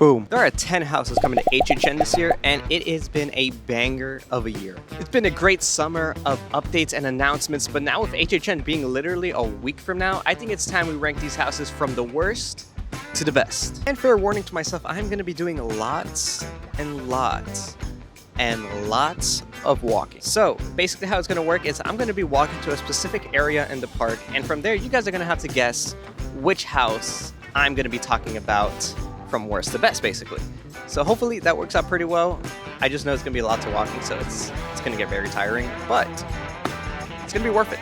Boom. There are 10 houses coming to HHN this year, and it has been a banger of a year. It's been a great summer of updates and announcements, but now with HHN being literally a week from now, I think it's time we rank these houses from the worst to the best. And fair warning to myself, I'm going to be doing lots and lots and lots of walking. So basically how it's going to work is I'm going to be walking to a specific area in the park, and from there you guys are going to have to guess which house I'm going to be talking about from worst to best, basically. So hopefully that works out pretty well. I just know it's going to be a lot to walking, so it's going to get very tiring, but it's going to be worth it.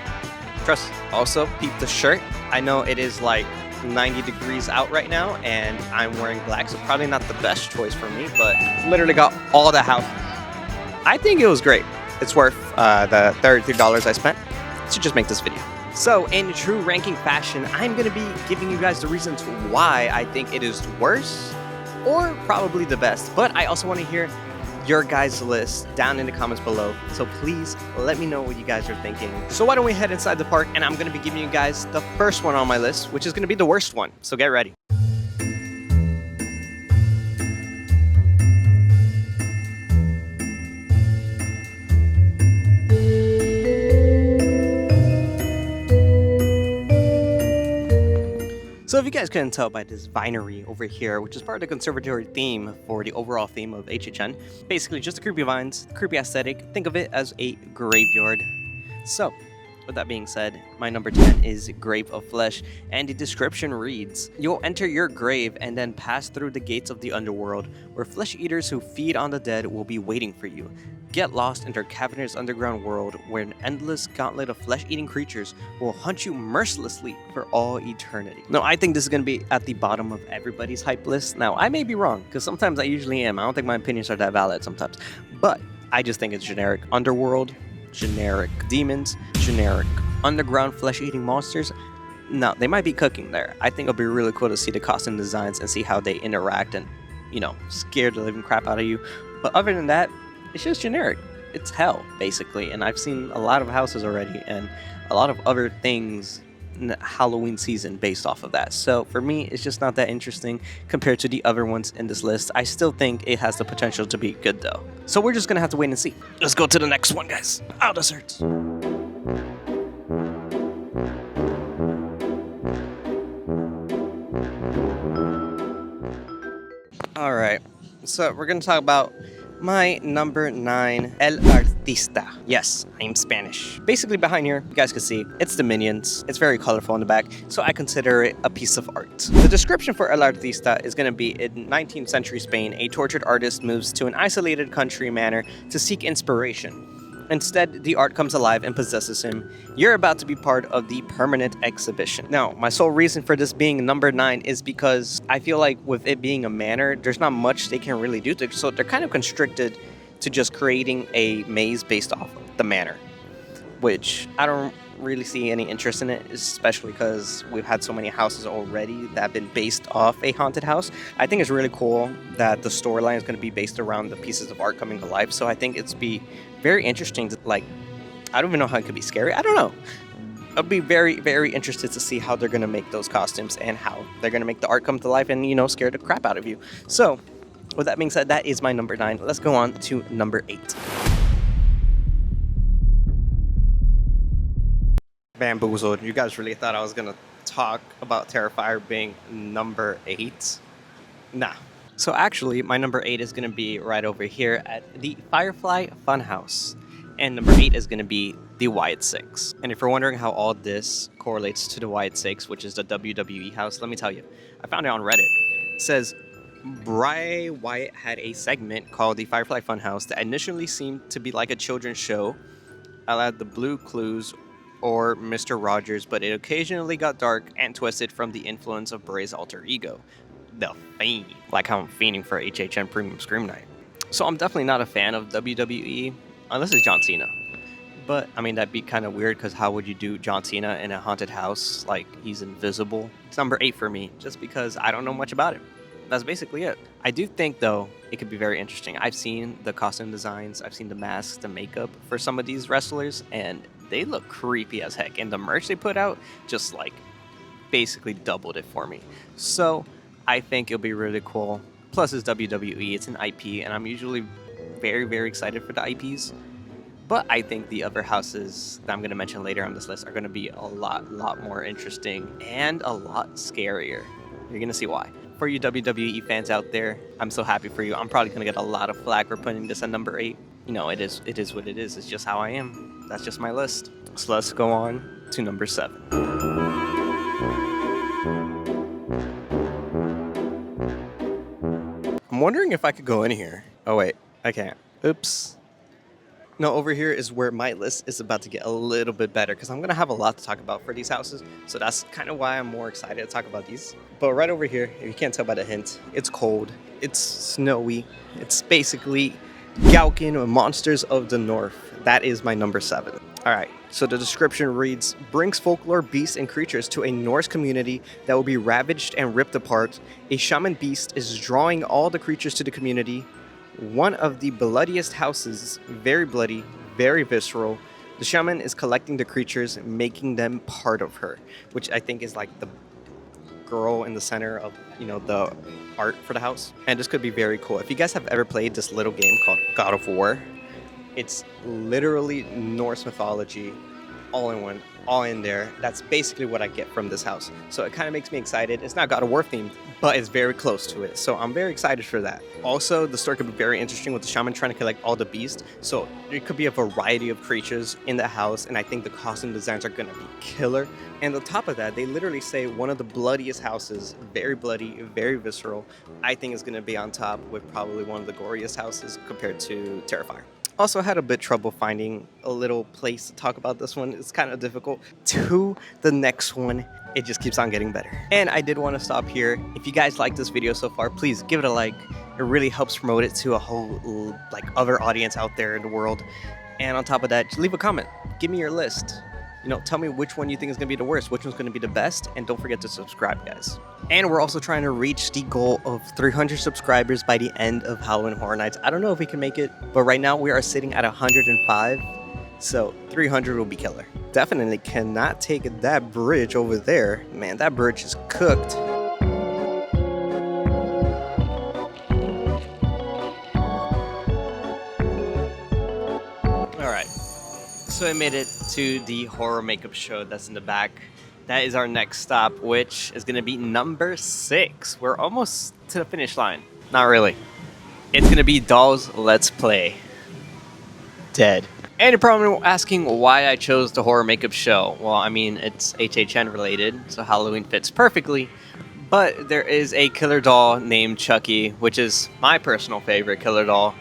Trust. Also, peep the shirt. I know it is like 90 degrees out right now, and I'm wearing black, so probably not the best choice for me, but literally got all the house. I think it was great. It's worth the $33 I spent to just make this video. So in true ranking fashion, I'm going to be giving you guys the reasons why I think it is worse or probably the best. But I also want to hear your guys' list down in the comments below. So please let me know what you guys are thinking. So why don't we head inside the park, and I'm going to be giving you guys the first one on my list, which is going to be the worst one. So get ready. So if you guys couldn't tell by this vinery over here, which is part of the conservatory theme for the overall theme of HHN, basically just the creepy vines, creepy aesthetic, think of it as a graveyard. So, with that being said, my number 10 is Grave of Flesh, and the description reads, "You'll enter your grave and then pass through the gates of the underworld, where flesh eaters who feed on the dead will be waiting for you. Get lost in their cavernous underground world, where an endless gauntlet of flesh-eating creatures will hunt you mercilessly for all eternity." Now, I think this is going to be at the bottom of everybody's hype list. Now, I may be wrong, because sometimes I usually am. I don't think my opinions are that valid sometimes. But I just think it's generic underworld, generic demons, generic underground flesh-eating monsters. Now, they might be cooking there. I think it'll be really cool to see the costume designs and see how they interact and, you know, scare the living crap out of you. But other than that, it's just generic. It's hell, basically. And I've seen a lot of houses already and a lot of other things in the Halloween season based off of that. So for me, it's just not that interesting compared to the other ones in this list. I still think it has the potential to be good though. So we're just gonna have to wait and see. Let's go to the next one, guys. Out desserts. All right, so we're gonna talk about my number 9, El Artista. Yes, I'm Spanish. Basically behind here, you guys can see, it's the minions. It's very colorful in the back, so I consider it a piece of art. The description for El Artista is going to be, in 19th century Spain, a tortured artist moves to an isolated country manor to seek inspiration. Instead, the art comes alive and possesses him. You're about to be part of the permanent exhibition. Now, my sole reason for this being number 9 is because I feel like with it being a manor, there's not much they can really do to it. So they're kind of constricted to just creating a maze based off of the manor, which I don't really see any interest in it, especially because we've had so many houses already that have been based off a haunted house. I think it's really cool that the storyline is going to be based around the pieces of art coming to life. So I think it's be very interesting to, like, I don't even know how it could be scary. I don't know. I'll be very, very interested to see how they're going to make those costumes and how they're going to make the art come to life and, you know, scare the crap out of you. So with that being said, that is my number 9. Let's go on to number 8. Bamboozled. You guys really thought I was gonna talk about Terrifier being number 8? Nah. So actually, my number 8 is gonna be right over here at the Firefly Funhouse, and number 8 is gonna be the Wyatt 6. And if you're wondering how all this correlates to the Wyatt 6, which is the WWE house, let me tell you. I found it on Reddit. It says Bray Wyatt had a segment called the Firefly Funhouse that initially seemed to be like a children's show, a la the Blue Clues or Mr. Rogers, but it occasionally got dark and twisted from the influence of Bray's alter ego, the Fiend, like how I'm fiending for HHN Premium Scream Night. So I'm definitely not a fan of WWE, unless it's John Cena. But, I mean, that'd be kind of weird, because how would you do John Cena in a haunted house? Like, he's invisible. It's number 8 for me, just because I don't know much about him. That's basically it. I do think, though, it could be very interesting. I've seen the costume designs, I've seen the masks, the makeup for some of these wrestlers, and they look creepy as heck. And the merch they put out just, like, basically doubled it for me. So I think it'll be really cool Plus, it's WWE, it's an IP, and I'm usually very, very excited for the IPs. But I think the other houses that I'm going to mention later on this list are going to be a lot more interesting and a lot scarier. You're going to see why. For you WWE fans out there, I'm so happy for you. I'm probably going to get a lot of flack for putting this at number 8. You know, it is what it is. It's just how I am. That's just my list. So let's go on to number 7. I'm wondering if I could go in here. Oh wait, I can't. Oops. No, over here is where my list is about to get a little bit better because I'm going to have a lot to talk about for these houses. So that's kind of why I'm more excited to talk about these. But right over here, if you can't tell by the hint, it's cold, it's snowy, it's basically Gaukin or Monsters of the North. That is my number 7. All right, so the description reads, brings folklore, beasts, and creatures to a Norse community that will be ravaged and ripped apart. A shaman beast is drawing all the creatures to the community. One of the bloodiest houses, very bloody, very visceral. The shaman is collecting the creatures, making them part of her, which I think is like the girl in the center of, you know, the art for the house. And this could be very cool. If you guys have ever played this little game called God of War, it's literally Norse mythology, all in one, all in there. That's basically what I get from this house. So it kind of makes me excited. It's not God of War themed, but it's very close to it. So I'm very excited for that. Also, the story could be very interesting with the shaman trying to collect all the beasts. So there could be a variety of creatures in the house, and I think the costume designs are gonna be killer. And on top of that, they literally say one of the bloodiest houses, very bloody, very visceral, I think is gonna be on top with probably one of the goriest houses compared to Terrifier. Also had a bit trouble finding a little place to talk about this one. It's kind of difficult. To the next one, it just keeps on getting better. And I did want to stop here. If you guys like this video so far, please give it a like. It really helps promote it to a whole other audience out there in the world. And on top of that, just leave a comment. Give me your list. You know, tell me which one you think is going to be the worst, which one's going to be the best, and don't forget to subscribe, guys. And we're also trying to reach the goal of 300 subscribers by the end of Halloween Horror Nights. I don't know if we can make it, but right now we are sitting at 105, so 300 will be killer. Definitely cannot take that bridge over there. Man, that bridge is cooked. So I made it to the horror makeup show that's in the back. That is our next stop, which is going to be number 6. We're almost to the finish line. Not really. It's going to be Dolls Let's Play. Dead. And you're probably asking why I chose the horror makeup show. Well, I mean, it's HHN related, so Halloween fits perfectly. But there is a killer doll named Chucky, which is my personal favorite killer doll.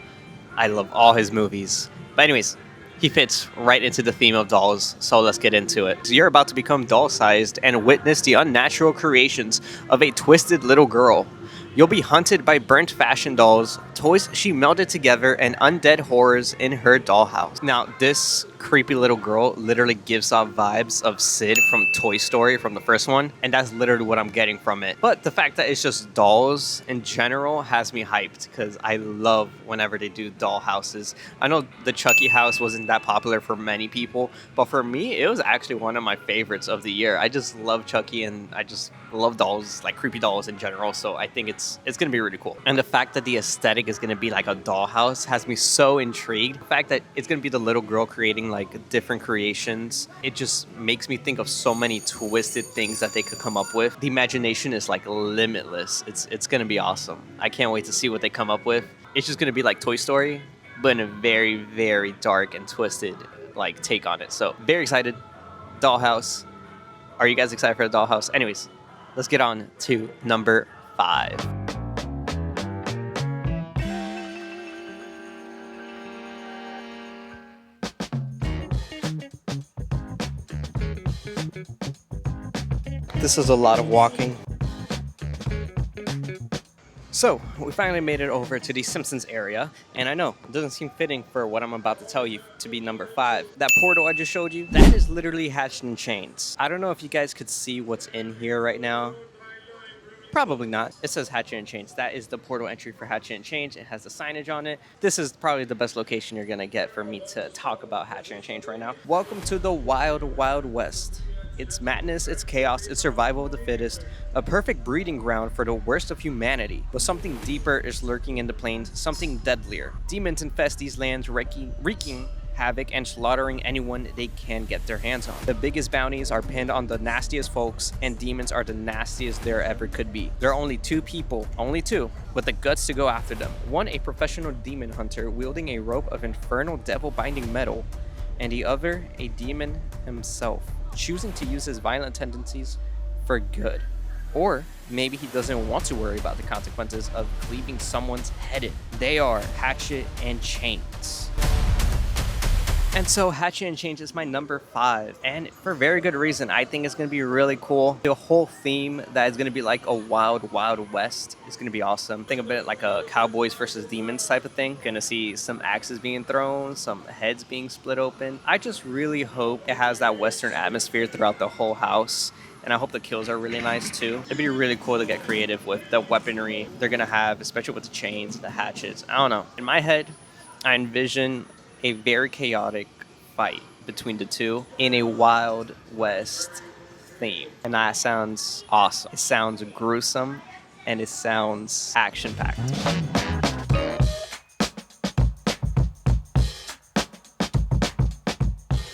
I love all his movies. But anyways, he fits right into the theme of dolls, so let's get into it. So you're about to become doll-sized and witness the unnatural creations of a twisted little girl. You'll be hunted by burnt fashion dolls, toys she melded together, and undead horrors in her dollhouse. Now, this creepy little girl literally gives off vibes of Sid from Toy Story from the first one, and that's literally what I'm getting from it. But the fact that it's just dolls in general has me hyped, because I love whenever they do doll houses. I know the Chucky house wasn't that popular for many people, but for me, it was actually one of my favorites of the year. I just love Chucky, and I just love dolls, like creepy dolls in general, so I think it's gonna be really cool. And the fact that the aesthetic is gonna be like a dollhouse has me so intrigued. The fact that it's gonna be the little girl creating like different creations, it just makes me think of so many twisted things that they could come up with. The imagination is like limitless. It's gonna be awesome. I can't wait to see what they come up with. It's just gonna be like Toy Story, but in a very, very dark and twisted like take on it. So very excited. Dollhouse. Are you guys excited for the dollhouse? Anyways, let's get on to number 5. This is a lot of walking. So, we finally made it over to the Simpsons area, and I know, it doesn't seem fitting for what I'm about to tell you to be number 5. That portal I just showed you, that is literally HHN Chains. I don't know if you guys could see what's in here right now. Probably not. It says HHN Chains. That is the portal entry for HHN Chains. It has the signage on it. This is probably the best location you're gonna get for me to talk about HHN Chains right now. Welcome to the Wild Wild West. It's madness, it's chaos, it's survival of the fittest, a perfect breeding ground for the worst of humanity. But something deeper is lurking in the plains, something deadlier. Demons infest these lands, wreaking havoc and slaughtering anyone they can get their hands on. The biggest bounties are pinned on the nastiest folks, and demons are the nastiest there ever could be. There are only two people, only two, with the guts to go after them. One, a professional demon hunter wielding a rope of infernal devil-binding metal, and the other, a demon himself, choosing to use his violent tendencies for good. Or maybe he doesn't want to worry about the consequences of cleaving someone's head in. They are Hatchet and Chains. And so Hatchet and Chains is my number 5, and for very good reason. I think it's going to be really cool. The whole theme that is going to be like a wild, wild west is going to be awesome. Think of it like a cowboys versus demons type of thing. Going to see some axes being thrown, some heads being split open. I just really hope it has that western atmosphere throughout the whole house. And I hope the kills are really nice too. It'd be really cool to get creative with the weaponry they're going to have, especially with the chains, the hatchets. I don't know. In my head, I envision a very chaotic fight between the two in a Wild West theme. And that sounds awesome. It sounds gruesome and it sounds action-packed.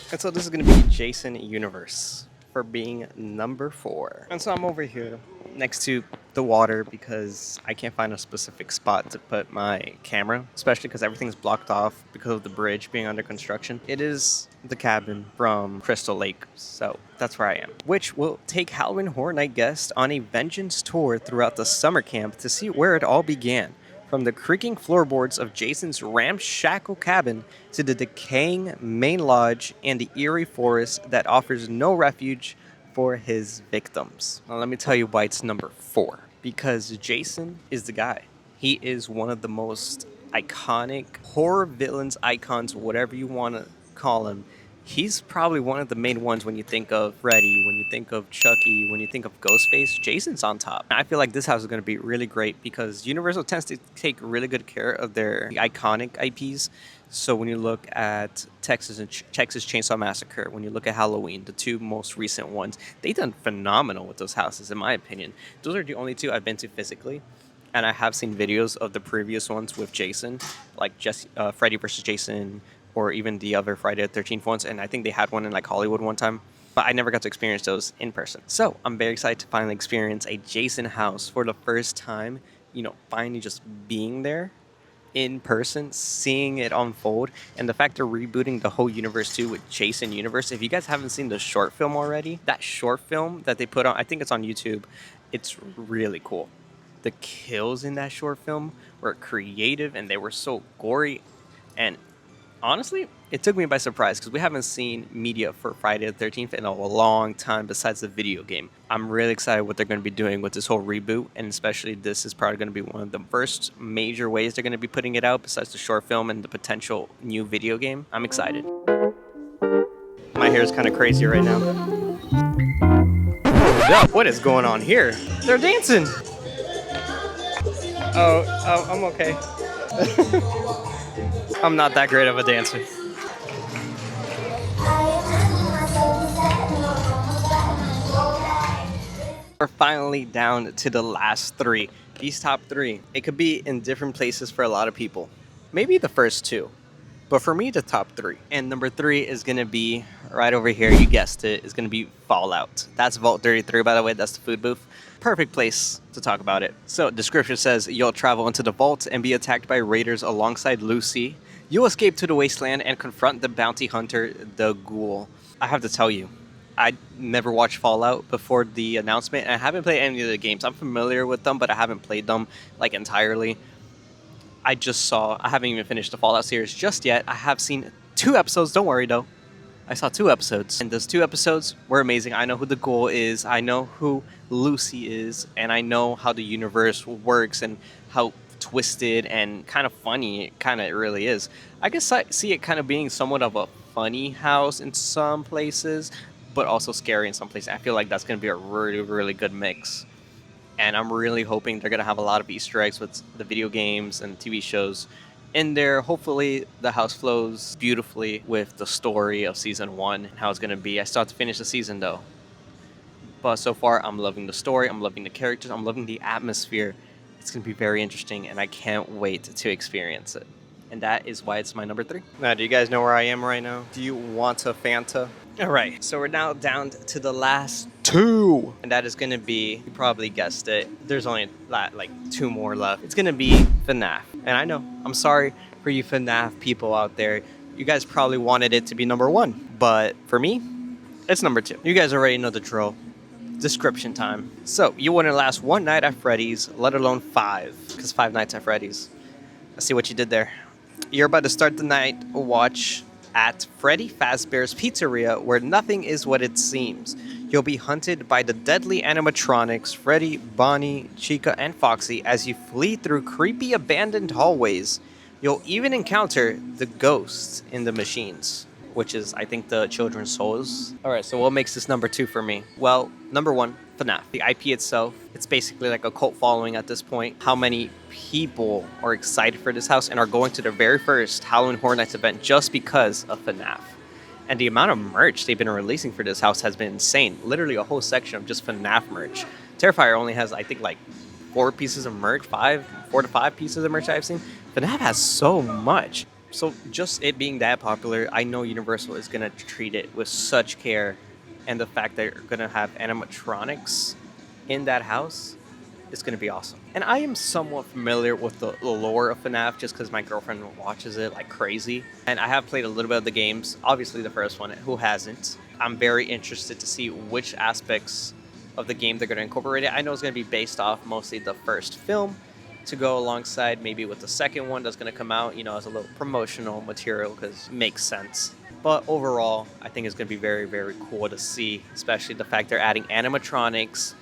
And so this is going to be Jason Universe for being number 4. And so I'm over here next to the water because I can't find a specific spot to put my camera, especially because everything's blocked off because of the bridge being under construction. It is the cabin from Crystal Lake, so that's where I am, which will take Halloween Horror Night guests on a vengeance tour throughout the summer camp to see where it all began. From the creaking floorboards of Jason's ramshackle cabin to the decaying main lodge and the eerie forest that offers no refuge for his victims. Now, let me tell you why it's number 4. Because Jason is the guy. He is one of the most iconic horror villains, icons, whatever you want to call him. He's probably one of the main ones when you think of Freddy, when you think of Chucky, when you think of Ghostface. Jason's on top. I feel like this house is going to be really great because Universal tends to take really good care of their iconic IPs. So when you look at Texas Chainsaw Massacre, when you look at Halloween, the 2 most recent ones, they've done phenomenal with those houses, in my opinion. Those are the only 2 I've been to physically. And I have seen videos of the previous ones with Jason, like Freddy versus Jason, or even the other Friday the 13th ones, and I think they had one in like Hollywood one time, but I never got to experience those in person. So I'm very excited to finally experience a Jason house for the first time, finally just being there in person, seeing it unfold, and the fact they're rebooting the whole universe too with Jason Universe. If you guys haven't seen the short film already, that short film that they put on, I think it's on YouTube, it's really cool. The kills in that short film were creative and they were so gory, and honestly, it took me by surprise because we haven't seen media for Friday the 13th in a long time besides the video game. I'm really excited what they're going to be doing with this whole reboot, and especially this is probably going to be one of the first major ways they're going to be putting it out besides the short film and the potential new video game. I'm excited. My hair is kind of crazy right now. Hold up, what is going on here? They're dancing. Oh, I'm okay. I'm not that great of a dancer. We're finally down to the last 3. These top 3, it could be in different places for a lot of people. Maybe the first 2. But for me, the top 3. And number 3 is going to be right over here. You guessed it. It's going to be Fallout. That's Vault 33, by the way. That's the food booth. Perfect place to talk about it. So, description says, you'll travel into the vault and be attacked by raiders alongside Lucy. You'll escape to the wasteland and confront the bounty hunter, the Ghoul. I have to tell you, I never watched Fallout before the announcement, and I haven't played any of the games. I'm familiar with them, but I haven't played them, entirely. I haven't even finished the Fallout series just yet. I have seen 2 episodes, don't worry though. I saw 2 episodes, and those 2 episodes were amazing. I know who the Ghoul is, I know who Lucy is, and I know how the universe works and how twisted and kind of funny it really is. I guess I see it kind of being somewhat of a funny house in some places, but also scary in some places. I feel like that's going to be a really, really good mix. And I'm really hoping they're going to have a lot of Easter eggs with the video games and TV shows in there. Hopefully the house flows beautifully with the story of season 1 and how it's going to be. I still have to finish the season though. But so far, I'm loving the story, I'm loving the characters, I'm loving the atmosphere. It's going to be very interesting, and I can't wait to experience it. And that is why it's my number 3. Now, do you guys know where I am right now? Do you want a Fanta? All right, so we're now down to the last 2. And that is going to be, you probably guessed it, there's only like 2 more left. It's going to be FNAF. And I know, I'm sorry for you FNAF people out there. You guys probably wanted it to be number 1. But for me, it's number 2. You guys already know the drill. Description time. So, you wouldn't last 1 night at Freddy's, let alone 5. Because 5 nights at Freddy's. I see what you did there. You're about to start the night watch at Freddy Fazbear's Pizzeria, where nothing is what it seems. You'll be hunted by the deadly animatronics Freddy, Bonnie, Chica, and Foxy as you flee through creepy abandoned hallways. You'll even encounter the ghosts in the machines, which is, I think, the children's souls. Alright, so what makes this number 2 for me? Well, number 1, FNAF. The IP itself, it's basically like a cult following at this point. How many people are excited for this house and are going to their very first Halloween Horror Nights event just because of FNAF. And the amount of merch they've been releasing for this house has been insane. Literally a whole section of just FNAF merch. Terrifier only has, I think, like 4 pieces of merch, 4 to 5 pieces of merch I've seen. FNAF has so much. So just it being that popular, I know Universal is going to treat it with such care. And the fact that they're going to have animatronics in that house is going to be awesome. And I am somewhat familiar with the lore of FNAF just because my girlfriend watches it like crazy. And I have played a little bit of the games, obviously the first one, who hasn't? I'm very interested to see which aspects of the game they're going to incorporate it. I know it's going to be based off mostly the first film to go alongside maybe with the second one that's going to come out, you know, as a little promotional material because it makes sense. But overall, I think it's going to be very, very cool to see, especially the fact they're adding animatronics,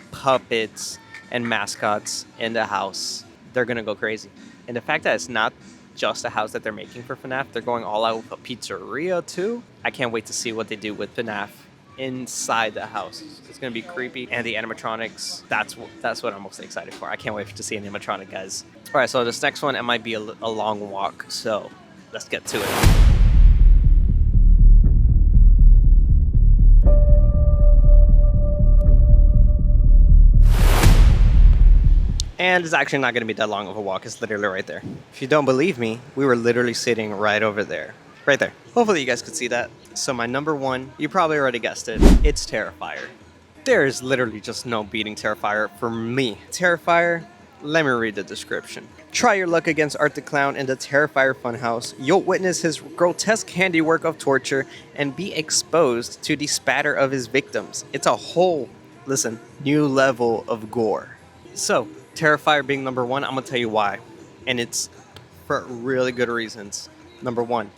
puppets, and mascots in the house. They're going to go crazy. And the fact that it's not just a house that they're making for FNAF, they're going all out with a pizzeria too. I can't wait to see what they do with FNAF inside the house. It's going to be creepy. And the animatronics, that's what I'm most excited for. I can't wait to see an animatronic, guys. All right, so this next one, it might be a long walk. So let's get to it. And it's actually not going to be that long of a walk. It's literally right there. If you don't believe me, we were literally sitting right over there. Right there. Hopefully you guys could see that. So my number 1, you probably already guessed it. It's Terrifier. There is literally just no beating Terrifier for me. Terrifier, let me read the description. Try your luck against Art the Clown in the Terrifier Funhouse. You'll witness his grotesque handiwork of torture and be exposed to the spatter of his victims. It's a whole, listen, new level of gore. So, Terrifier being number 1, I'm going to tell you why. And it's for really good reasons. Number 1,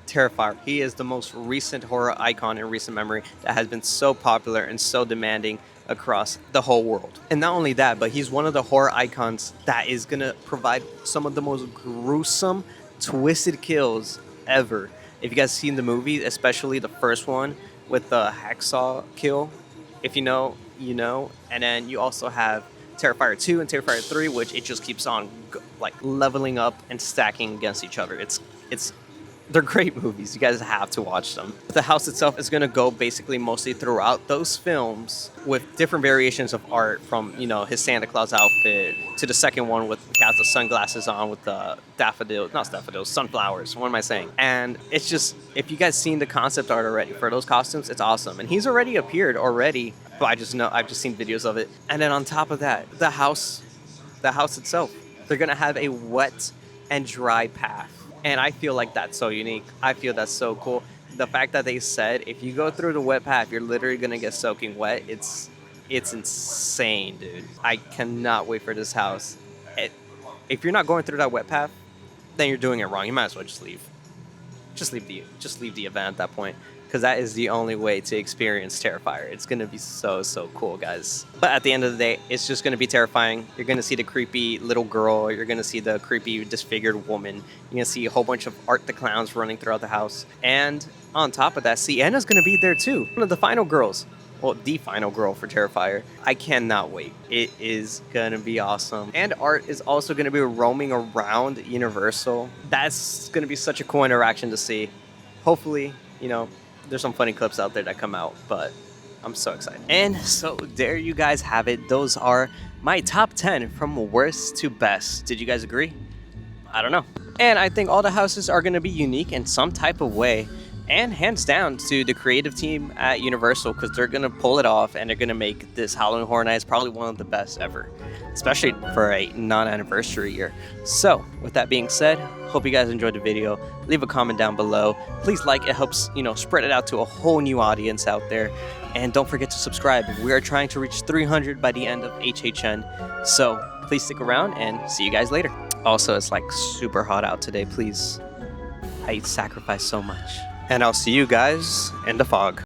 Terrifier. He is the most recent horror icon in recent memory that has been so popular and so demanding across the whole world. And not only that, but he's one of the horror icons that is going to provide some of the most gruesome, twisted kills ever. If you guys seen the movie, especially the first one with the hacksaw kill, if you know, you know. And then you also have Terrifier 2 and Terrifier 3, which it just keeps on like leveling up and stacking against each other. They're great movies. You guys have to watch them. The house itself is going to go basically mostly throughout those films with different variations of art from, you know, his Santa Claus outfit to the second one with he has the sunglasses on with the sunflowers. What am I saying? And it's just, if you guys seen the concept art already for those costumes, it's awesome. And he's already appeared already, but I've just seen videos of it. And then on top of that, the house itself, they're going to have a wet and dry path. And I feel like that's so unique. I feel that's so cool. The fact that they said if you go through the wet path, you're literally going to get soaking wet. It's insane, dude. I cannot wait for this house. If you're not going through that wet path, then you're doing it wrong. You might as well just leave. Just leave the event at that point. Because that is the only way to experience Terrifier. It's going to be so, so cool, guys. But at the end of the day, it's just going to be terrifying. You're going to see the creepy little girl. You're going to see the creepy disfigured woman. You're going to see a whole bunch of Art the Clowns running throughout the house. And on top of that, Sienna's going to be there too. One of the final girls. Well, the final girl for Terrifier. I cannot wait. It is going to be awesome. And Art is also going to be roaming around Universal. That's going to be such a cool interaction to see. Hopefully, you know, there's some funny clips out there that come out, but I'm so excited. And so there you guys have it. Those are my top 10 from worst to best. Did you guys agree? I don't know. And I think all the houses are going to be unique in some type of way. And hands down to the creative team at Universal, because they're going to pull it off and they're going to make this Halloween Horror Nights probably one of the best ever, especially for a non-anniversary year. So with that being said, hope you guys enjoyed the video. Leave a comment down below. Please like, it helps, spread it out to a whole new audience out there. And don't forget to subscribe. We are trying to reach 300 by the end of HHN. So please stick around and see you guys later. Also, it's like super hot out today. Please, I sacrifice so much. And I'll see you guys in the fog.